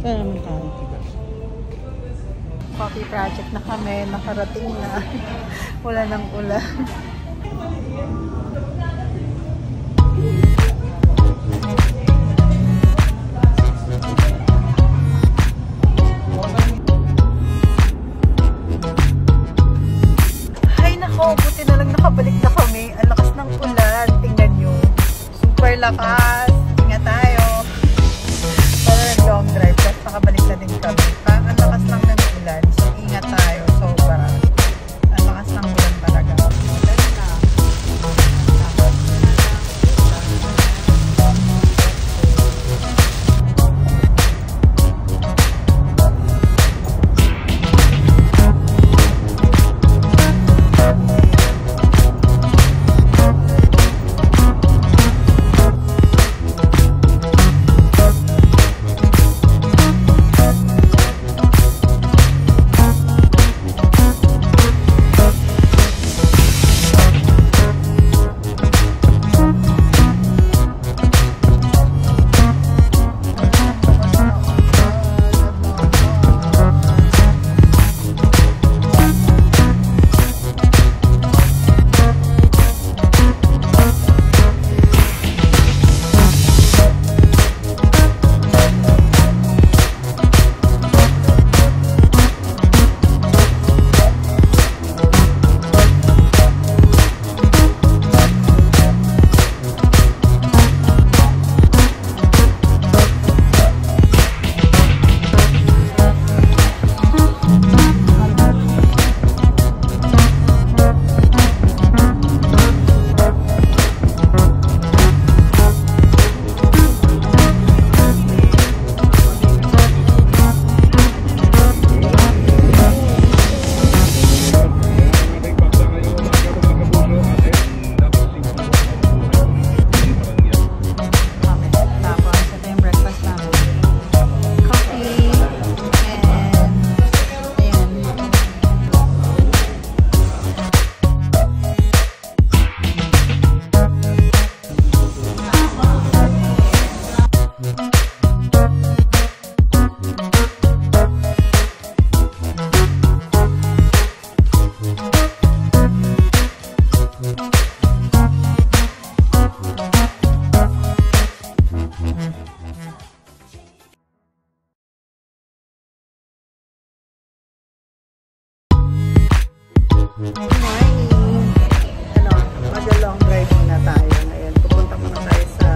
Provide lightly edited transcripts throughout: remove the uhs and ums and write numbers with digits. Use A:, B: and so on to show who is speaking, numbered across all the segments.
A: Saan naman tayo? Coffee project na kami. Nakarating na. Wala ng ulan. Ay nako, buti na lang nakabalik na kami. Ang lakas ng ulan. Tingnan nyo. Super lakas. Ingat tayo. Para long drive. Tapos nakabalik na din kami. Ang lakas lang ng ulan. So ingat tayo. Sobra. Ang lakas ng ulan talaga. Good morning! Mag-long drive muna tayo. Ngayon, pupunta muna tayo sa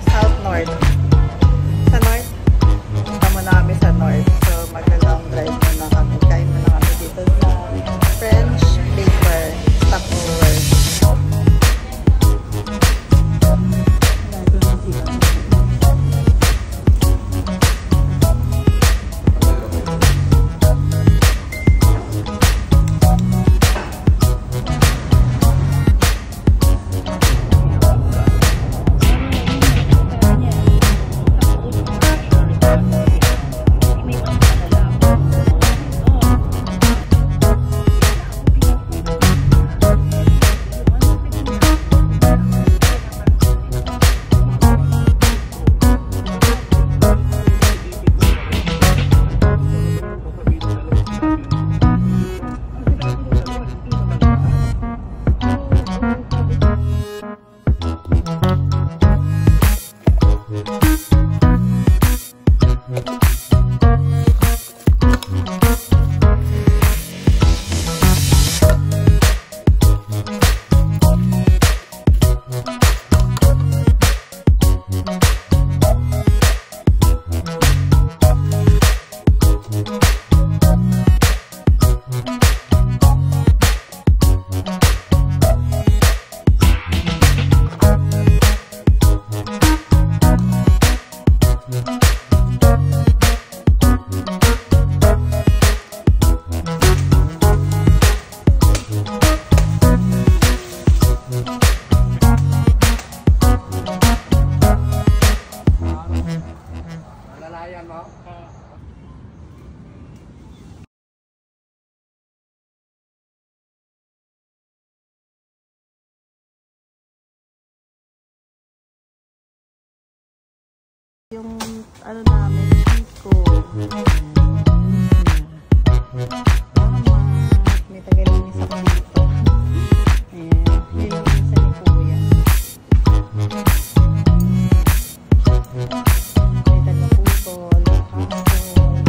A: South North. Sa North? Pupunta muna kami sa North. So, mag-long drive muna kami. Kain muna kami dito sa French Baker Stopover. Yung ano namin, Chico. May tagalinis ako dito. Ayan, nilinisan ni Kuya. May taga-putol, kahapon.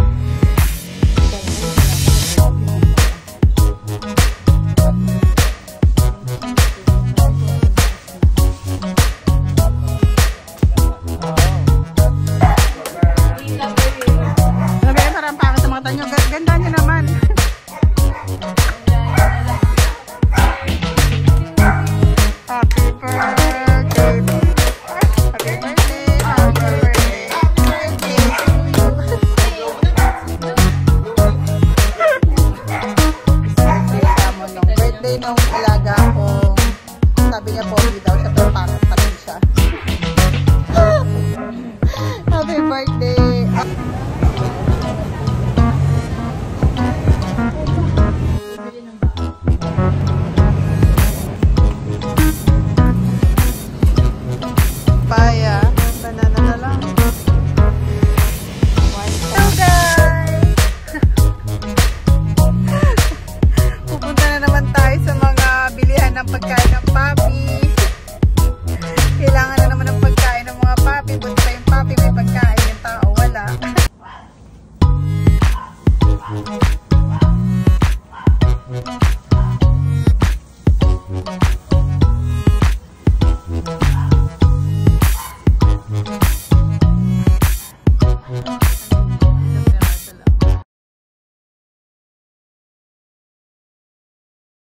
A: Parang pangit sa mga tanyo. Ganda niyo naman. Happy birthday. Happy birthday. Happy birthday. Birthday nung alaga ko. Sabi niya po, daw siya pero pangit pa rin siya.